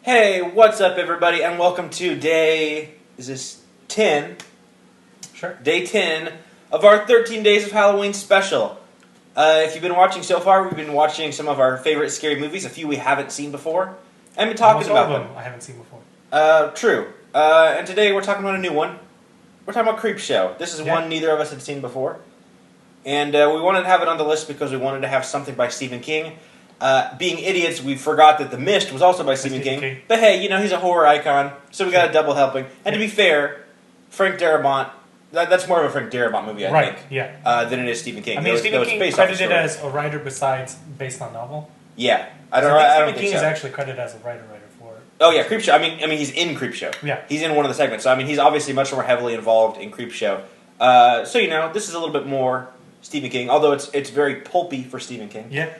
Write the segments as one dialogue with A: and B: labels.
A: Hey, what's up, everybody, and welcome to is this 10?
B: Sure.
A: Day 10 of our 13 Days of Halloween special. If you've been watching so far, we've been watching some of our favorite scary movies, a few we haven't seen before, and been talking about them.
B: I haven't seen before.
A: True. And today we're talking about a new one. We're talking about Creepshow. This is one neither of us had seen before. And we wanted to have it on the list because we wanted to have something by Stephen King. Being idiots, we forgot that The Mist was also by Stephen King. But hey, he's a horror icon, so we got a double helping. And to be fair, Frank Darabont, that's more of a Frank Darabont movie, I think. Than it is Stephen King.
B: I mean, Stephen King credited as a writer besides based on novel.
A: Yeah.
B: I think Stephen King is actually credited as a writer for it.
A: Oh yeah, Creepshow. I mean, he's in Creepshow.
B: Yeah.
A: He's in one of the segments. So, I mean, he's obviously much more heavily involved in Creepshow. So, this is a little bit more Stephen King, although it's very pulpy for Stephen King.
B: Yeah.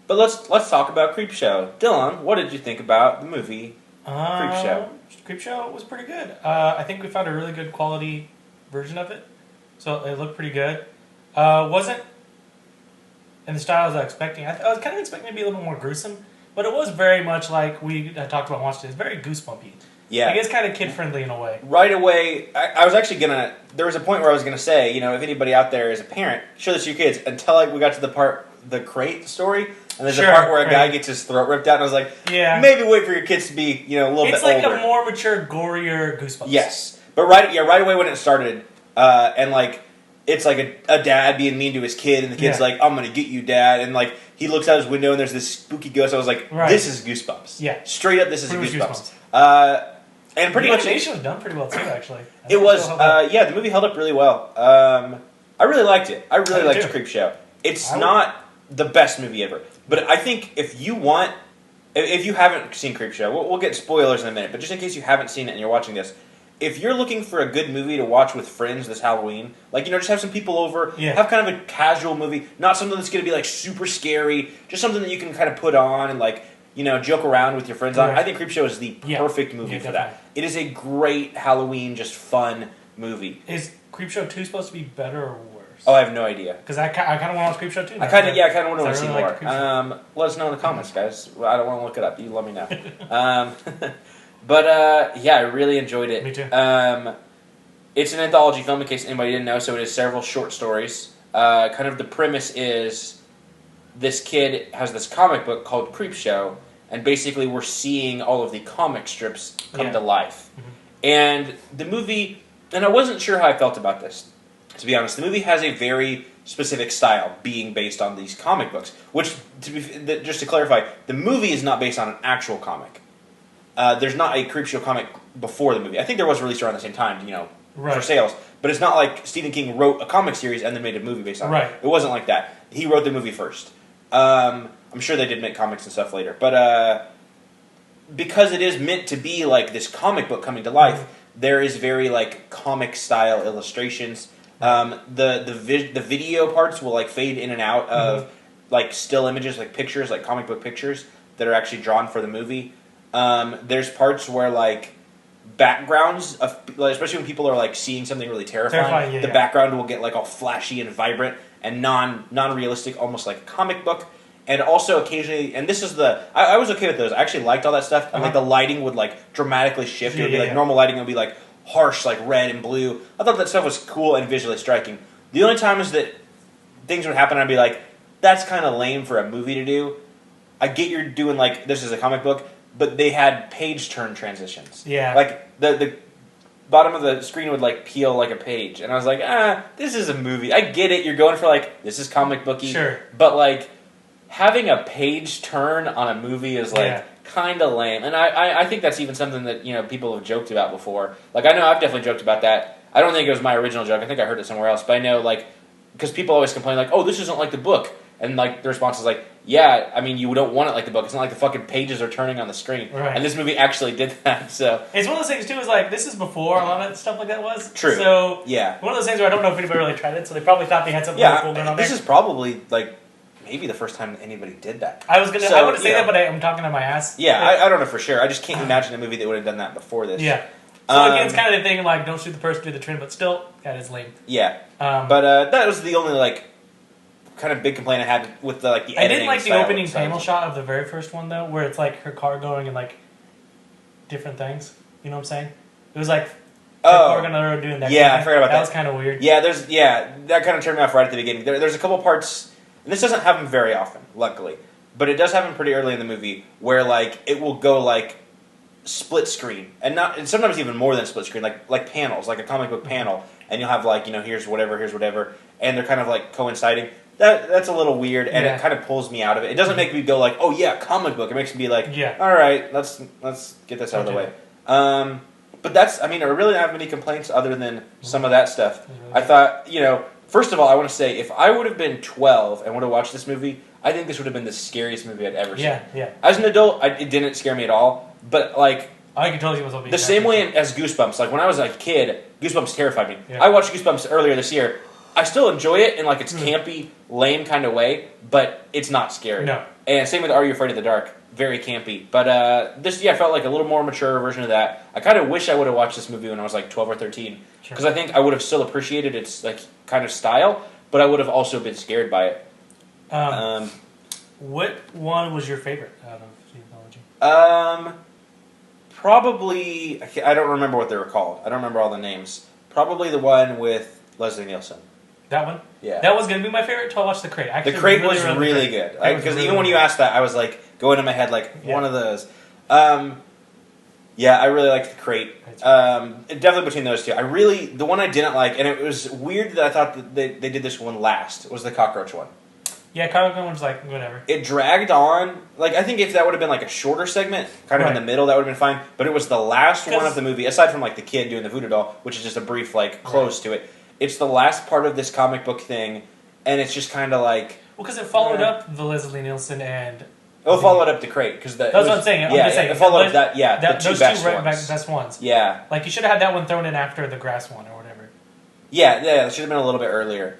A: But let's talk about Creepshow. Dylan, what did you think about the movie Creepshow?
B: Creepshow was pretty good. I think we found a really good quality version of it, so it looked pretty good. Wasn't in the style I was expecting. I was kind of expecting it to be a little bit more gruesome, but it was very much like we talked about watching. It's very goosebumpy.
A: Yeah.
B: Like, it's kind of kid-friendly in a way.
A: Right away, I was actually gonna. There was a point where I was gonna say, if anybody out there is a parent, show this to your kids until we got to the crate story. And there's a part where a guy gets his throat ripped out, and I was like, maybe wait for your kids to be, a little bit older.
B: It's like a more mature, gorier Goosebumps.
A: Yes. But right away when it started, and it's like a dad being mean to his kid, and the kid's like, I'm going to get you, Dad. And he looks out his window, and there's this spooky ghost. I was like, this is Goosebumps.
B: Yeah.
A: Straight up, this is Goosebumps. And pretty much...
B: The animation was done pretty well, too, actually.
A: It was, the movie held up really well. I really liked it. I really liked Creepshow. It's not the best movie ever. But I think if you haven't seen Creepshow, we'll get spoilers in a minute, but just in case you haven't seen it and you're watching this, if you're looking for a good movie to watch with friends this Halloween, just have some people over, have kind of a casual movie, not something that's going to be super scary, just something that you can kind of put on and joke around with your friends on. I think Creepshow is the perfect movie for that. It is a great Halloween, just fun movie.
B: Is Creepshow 2 supposed to be better or worse?
A: Oh, I have no idea.
B: Because I kind of want to watch Creepshow too.
A: I kind of want to see more. Let us know in the comments, guys. I don't want to look it up. You let me know. But I really enjoyed it.
B: Me too.
A: It's an anthology film, in case anybody didn't know. So it is several short stories. Kind of the premise is this kid has this comic book called Creepshow, and basically we're seeing all of the comic strips come to life. Mm-hmm. And the movie, and I wasn't sure how I felt about this. To be honest, the movie has a very specific style, being based on these comic books. Which, just to clarify, the movie is not based on an actual comic. There's not a Creepshow comic before the movie. I think there was released around the same time, for sales. But it's not like Stephen King wrote a comic series and then made a movie based on it. It wasn't like that. He wrote the movie first. I'm sure they did make comics and stuff later. But because it is meant to be like this comic book coming to life, there is very comic style illustrations. The video parts will fade in and out of still images, pictures, comic book pictures that are actually drawn for the movie. There's parts where backgrounds of, especially when people are seeing something really terrifying, the background will get all flashy and vibrant and non-realistic, almost like a comic book. And also occasionally, and this is I was okay with those. I actually liked all that stuff. And the lighting would dramatically shift. It would be normal lighting. It would be harsh, red and blue. I thought that stuff was cool and visually striking. The only time is that things would happen, I'd be like, that's kind of lame for a movie to do. I get you're doing this is a comic book, but they had page turn transitions.
B: Yeah.
A: The bottom of the screen would peel a page, and I was like, this is a movie. I get it. You're going for this is comic booky.
B: Sure.
A: But having a page turn on a movie is kind of lame, and I think that's even something that people have joked about before. I know I've definitely joked about that. I don't think it was my original joke. I think I heard it somewhere else. But I know because people always complain oh, this isn't like the book, and the response is yeah, I mean you don't want it like the book. It's not like the fucking pages are turning on the screen.
B: Right.
A: And this movie actually did that. So
B: it's one of those things too. Is this is before a lot of stuff like that was
A: true.
B: So
A: yeah,
B: one of those things where I don't know if anybody really tried it. So they probably thought they had something really cool going on there.
A: This is probably maybe the first time anybody did that.
B: I was gonna say that, but I'm talking on my ass.
A: Yeah, I don't know for sure. I just can't imagine a movie that would have done that before this.
B: Yeah. So again, it's kind of the thing don't shoot the person through the train, but still, that is lame.
A: Yeah. But that was the only kind of big complaint I had with the
B: I
A: editing
B: didn't like the
A: style
B: opening
A: of
B: panel
A: Silent
B: shot of the very first one though, where it's like her car going and like different things. You know what I'm saying? It was like her car going on the road doing that.
A: Yeah, I forgot about that.
B: That was kind of weird.
A: Yeah, that kind of turned me off right at the beginning. There's a couple parts, and this doesn't happen very often, luckily, but it does happen pretty early in the movie where like it will go like split screen, and sometimes even more than split screen, like panels, like a comic book panel, and you'll have like here's whatever, and they're kind of like coinciding. That's a little weird, and it kind of pulls me out of it. It doesn't make me go like, oh yeah, comic book. It makes me be like, all right, let's get this out of the way. But I really don't have many complaints other than some of that stuff. I thought, first of all, I want to say if I would have been 12 and would have watched this movie, I think this would have been the scariest movie I'd ever seen.
B: Yeah.
A: As an adult, it didn't scare me at all. But like,
B: I can totally see what's
A: the same way as Goosebumps. Like when I was a kid, Goosebumps terrified me.
B: Yeah.
A: I watched Goosebumps earlier this year. I still enjoy it in like its campy, lame kind of way, but it's not scary.
B: No.
A: And same with Are You Afraid of the Dark? Very campy. But this, felt like a little more mature version of that. I kind of wish I would have watched this movie when I was like 12 or 13. Because I think I would have still appreciated its like kind of style, but I would have also been scared by it.
B: What one was your favorite out of the anthology?
A: Probably, I don't remember what they were called. I don't remember all the names. Probably the one with Leslie Nielsen.
B: That one?
A: Yeah.
B: That was going to be my favorite to watch The Crate. Actually,
A: The Crate was really good. Because even when you asked that, I was like, going in my head like, one of those. Yeah, I really liked The Crate. Definitely between those two. The one I didn't like, and it was weird that I thought that they did this one last, was the cockroach one.
B: Yeah, cockroach one's like, whatever.
A: It dragged on. Like, I think if that would have been like a shorter segment, kind of in the middle, that would have been fine. But it was the last one of the movie, aside from like the kid doing the voodoo doll, which is just a brief like close to it. It's the last part of this comic book thing, and it's just kind of like...
B: Well, because it followed up the Leslie Nielsen and...
A: It followed up The Crate. That's
B: what I'm saying. I'm just saying.
A: It followed up that, the two
B: those
A: best
B: two
A: ones.
B: best ones.
A: Yeah.
B: Like, you should have had that one thrown in after the grass one or whatever.
A: Yeah, it should have been a little bit earlier.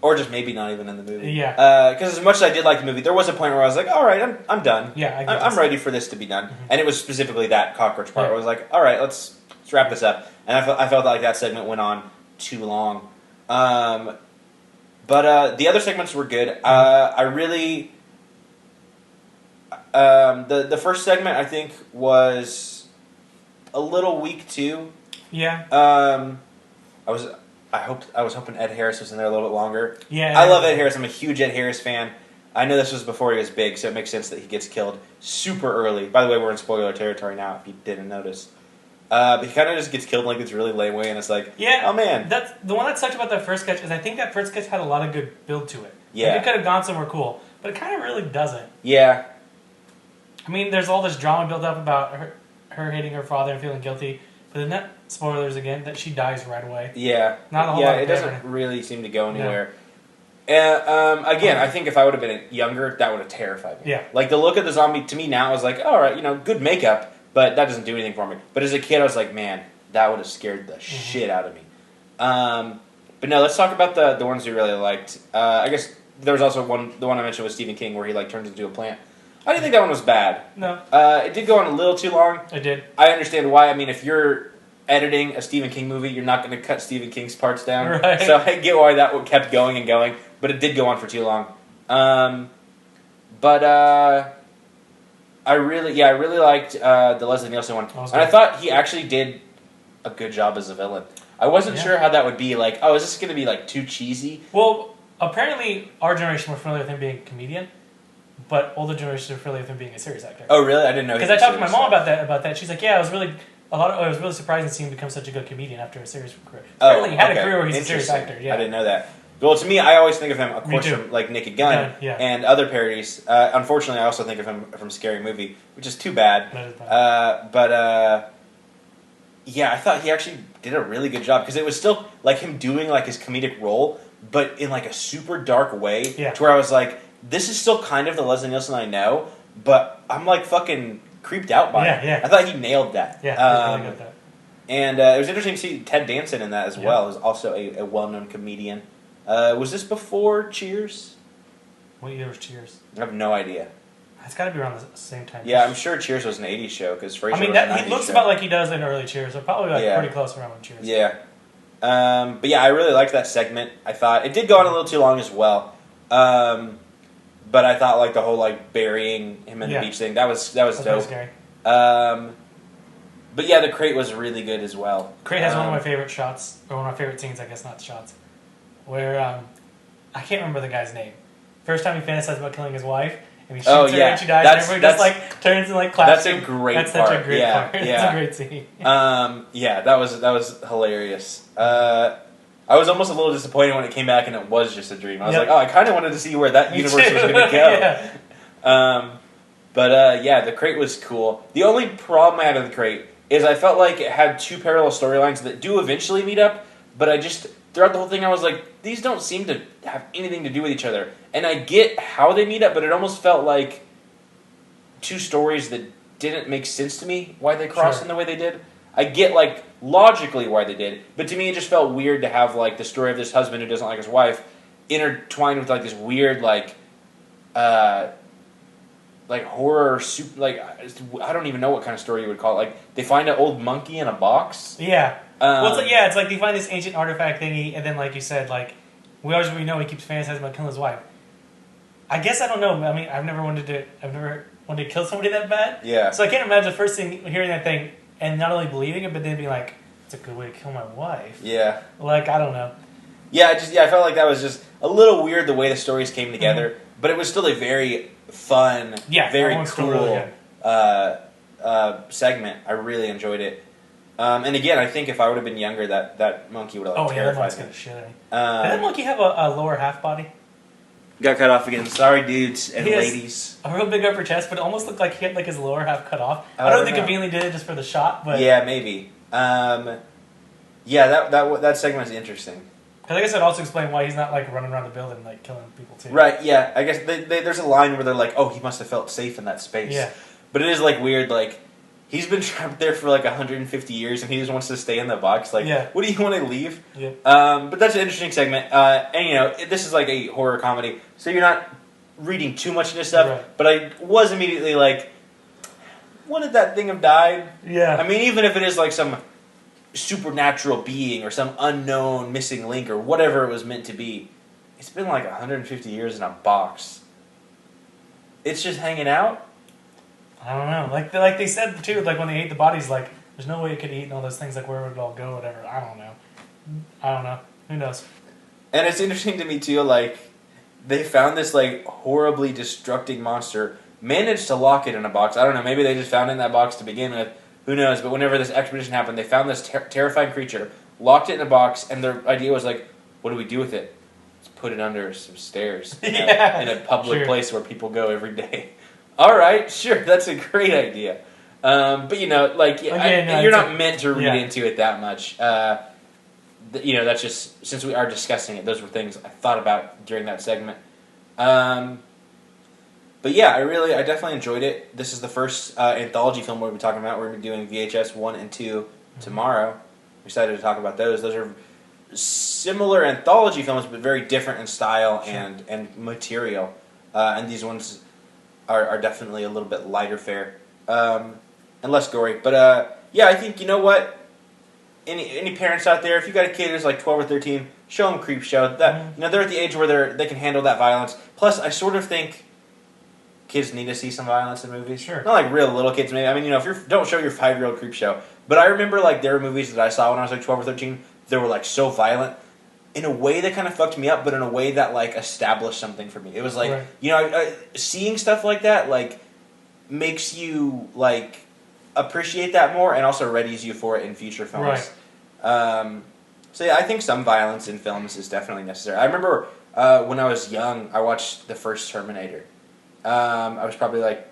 A: Or just maybe not even in the movie.
B: Yeah.
A: Because as much as I did like the movie, there was a point where I was like, all right, I'm done.
B: Yeah,
A: I'm ready for this to be done. Mm-hmm. And it was specifically that cockroach part where I was like, all right, let's wrap this up. And I felt like that segment went on too long. But the other segments were good. I really... the first segment, I think, was a little weak, too.
B: Yeah.
A: I was hoping Ed Harris was in there a little bit longer.
B: Yeah.
A: I love Ed Harris. I'm a huge Ed Harris fan. I know this was before he was big, so it makes sense that he gets killed super early. By the way, we're in spoiler territory now, if you didn't notice. But he kind of just gets killed in like this really lame way, and it's like, oh man.
B: That's the one that sucked about that first sketch is I think that first sketch had a lot of good build to it.
A: Yeah.
B: Like, it could have gone somewhere cool, but it kind of really doesn't.
A: Yeah.
B: I mean, there's all this drama built up about her hating her father and feeling guilty, but then that, spoilers again, that she dies right away.
A: Yeah.
B: Not a whole lot.
A: It doesn't really seem to go anywhere. Yeah. Again, I think if I would have been younger, that would have terrified me.
B: Yeah.
A: Like, the look of the zombie, to me now, is like, all right, good makeup, but that doesn't do anything for me. But as a kid, I was like, man, that would have scared the shit out of me. But no, let's talk about the ones we really liked. I guess there was also the one I mentioned was Stephen King, where he like turns into a plant. I didn't think that one was bad.
B: No.
A: It did go on a little too long.
B: It did.
A: I understand why. I mean, if you're editing a Stephen King movie, you're not going to cut Stephen King's parts down.
B: Right.
A: So I get why that kept going and going, but it did go on for too long. But I really liked the Leslie Nielsen one, and I thought he actually did a good job as a villain. I wasn't sure how that would be. Like, is this going to be like too cheesy?
B: Well, apparently our generation was familiar with him being a comedian, but older generations are familiar with him being a serious actor.
A: Oh, really? I didn't know.
B: Because I talked to my mom about that. She's like, "Yeah, I was really surprised to see him become such a good comedian after a serious career." Apparently, he had a career where he's a serious actor. Yeah,
A: I didn't know that. Well, to me, I always think of him, of course, from like Naked Gun and other parodies. Unfortunately, I also think of him from Scary Movie, which is too bad.
B: That is bad.
A: But yeah, I thought he actually did a really good job because it was still like him doing like his comedic role, but in like a super dark way.
B: Yeah.
A: To where I was like, this is still kind of the Leslie Nielsen I know, but I'm like fucking creeped out by it.
B: Yeah.
A: I thought he nailed that.
B: Yeah, he was really good at that.
A: And it was interesting to see Ted Danson in that as well. Who's also a well-known comedian. Was this before Cheers?
B: What year was Cheers?
A: I have no idea.
B: It's got to be around the same time.
A: Yeah, I'm sure Cheers was an 80s show because Frasier was an 90s
B: he looks
A: show.
B: about like he does in early Cheers, so probably like pretty close around when Cheers.
A: Yeah. But yeah, I really liked that segment. I thought it did go on a little too long as well. But I thought like the whole like burying him in the beach thing that was
B: That's
A: dope.
B: very scary.
A: But yeah, the crate was really good as well.
B: Crate has one of my favorite shots, or one of my favorite scenes, I guess, not shots, where I can't remember the guy's name. First time he fantasized about killing his wife, and he shoots her and she dies, and everybody just like turns and like claps.
A: That's a great part.
B: That's such a great part.
A: Yeah.
B: It's a great scene.
A: Yeah, that was hilarious. I was almost a little disappointed when it came back and it was just a dream. I was like, oh, I kind of wanted to see where that universe was going to go. Yeah, the crate was cool. The only problem I had with the crate is I felt like it had two parallel storylines that do eventually meet up, but I just, throughout the whole thing, I was like, these don't seem to have anything to do with each other. And I get how they meet up, but it almost felt like two stories that didn't make sense to me, why they crossed in the way they did. I get, like, logically why they did, but to me it just felt weird to have, like, the story of this husband who doesn't like his wife intertwined with, like, this weird, like horror, like, I don't even know what kind of story you would call it. Like, they find an old monkey in a box.
B: Yeah. Well, it's like they find this ancient artifact thingy, and then, like you said, like, we know he keeps fantasizing about killing his wife. I guess I don't know. I mean, I've never wanted to kill somebody that bad.
A: Yeah.
B: So I can't imagine the first thing, hearing that thing, and not only believing it, but then being like, it's a good way to kill my wife.
A: Yeah.
B: Like, I don't know.
A: Yeah, I felt like that was just a little weird the way the stories came together, but it was still a very fun, very cool segment. I really enjoyed it. And again, I think if I would have been younger, that monkey would have terrified me.
B: That shit out of me. Did that monkey have a lower half body?
A: Got cut off again. Sorry, dudes and ladies.
B: A real big upper chest, but it almost looked like he had like his lower half cut off. I don't think conveniently did it just for the shot, but
A: yeah, maybe. That segment is interesting.
B: Because I guess that also explain why he's not like running around the building like killing people too.
A: Right? Yeah. I guess there's a line where they're like, "Oh, he must have felt safe in that space."
B: Yeah.
A: But it is like weird, like. He's been trapped there for like 150 years, and he just wants to stay in the box. Like, what do you want to leave?
B: Yeah.
A: But that's an interesting segment. And this is like a horror comedy, so you're not reading too much into stuff.
B: Right.
A: But I was immediately like, when did that thing have died?
B: Yeah.
A: I mean, even if it is like some supernatural being or some unknown missing link or whatever it was meant to be, it's been like 150 years in a box. It's just hanging out.
B: I don't know. Like they said too, like when they ate the bodies, like there's no way it could eat and all those things. Like where would it all go? Whatever. I don't know. Who knows?
A: And it's interesting to me too. Like they found this like horribly destructing monster, managed to lock it in a box. I don't know. Maybe they just found it in that box to begin with. Who knows? But whenever this expedition happened, they found this terrifying creature, locked it in a box, and their idea was like, what do we do with it? Let's put it under some stairs in a public place where people go every day. All right, sure, that's a great idea. But you're not meant to read into it that much. That's just, since we are discussing it, those were things I thought about during that segment. But yeah, I definitely enjoyed it. This is the first anthology film we'll be talking about. We're going to be doing VHS 1 and 2 tomorrow. I'm excited to talk about those. Those are similar anthology films, but very different in style and material. And these ones are definitely a little bit lighter fare and less gory. But I think, you know what? Any parents out there, if you got a kid who's like 12 or 13, show them Creepshow. They're at the age where they can handle that violence. Plus, I sort of think kids need to see some violence in movies.
B: Sure.
A: Not like real little kids, maybe. I mean, don't show your 5-year-old Creepshow. But I remember like there were movies that I saw when I was like 12 or 13 that were like so violent. In a way that kind of fucked me up, but in a way that like established something for me. It was like, seeing stuff like that like makes you like appreciate that more, and also readies you for it in future films. Right. I think some violence in films is definitely necessary. I remember when I was young, I watched the first Terminator. I was probably like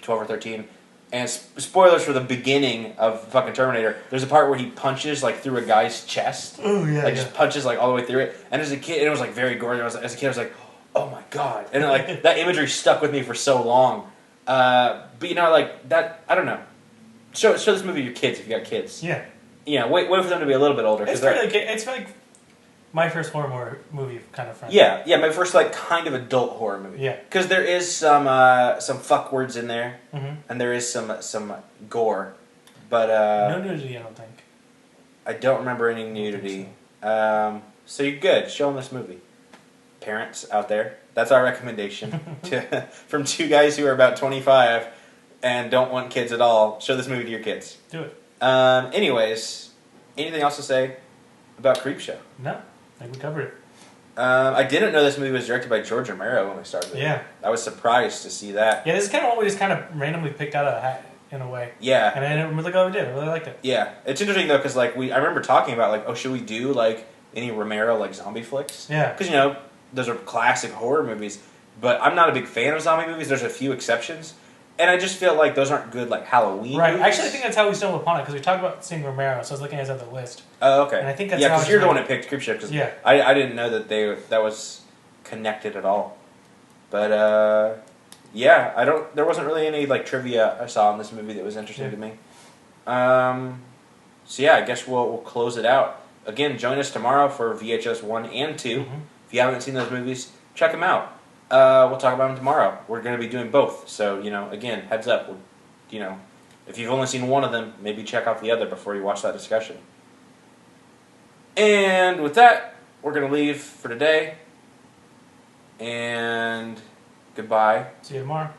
A: 12 or 13. And spoilers for the beginning of fucking Terminator. There's a part where he punches like through a guy's chest.
B: Oh yeah.
A: Just punches like all the way through it. And as a kid, it was like very gory. As a kid, I was like, oh my god. And like that imagery stuck with me for so long. But like that, I don't know. Show this movie to your kids if you got kids.
B: Yeah.
A: Wait for them to be a little bit older.
B: It's like my first horror movie kind of friend.
A: Yeah, my first like kind of adult horror movie.
B: Yeah,
A: because there is some fuck words in there, and there is some gore, but
B: no nudity, I don't think.
A: I don't remember any nudity. So you're good. Show them this movie. Parents out there, that's our recommendation from two guys who are about 25 and don't want kids at all. Show this movie to your kids.
B: Do it.
A: Anyways, anything else to say about Creepshow?
B: No, I think we covered it.
A: I didn't know this movie was directed by George Romero when we started.
B: Yeah.
A: I was surprised to see that.
B: Yeah, this is kind of what we just kind of randomly picked out of a hat in a way.
A: Yeah.
B: And I really glad we did. I really liked it.
A: Yeah. It's interesting though, because like I remember talking about like, oh, should we do like any Romero like zombie flicks?
B: Yeah.
A: Because those are classic horror movies, but I'm not a big fan of zombie movies. There's a few exceptions, and I just feel like those aren't good like Halloween.
B: Right.
A: movies.
B: Actually, I think that's how we stumbled upon it because we talked about seeing Romero, so I was looking at it on the list.
A: Oh, okay.
B: And I think that's
A: yeah,
B: how
A: because
B: it's
A: you're the
B: like-
A: one that picked Creepshow. Because
B: Yeah.
A: I didn't know that that was connected at all. But yeah, there wasn't really any like trivia I saw in this movie that was interesting to me. So yeah, I guess we'll close it out. Again, join us tomorrow for VHS 1 and 2.
B: Mm-hmm.
A: If you haven't seen those movies, check them out. We'll talk about them tomorrow. We're going to be doing both. So, again, heads up. If you've only seen one of them, maybe check out the other before you watch that discussion. And with that, we're going to leave for today. And goodbye.
B: See you tomorrow.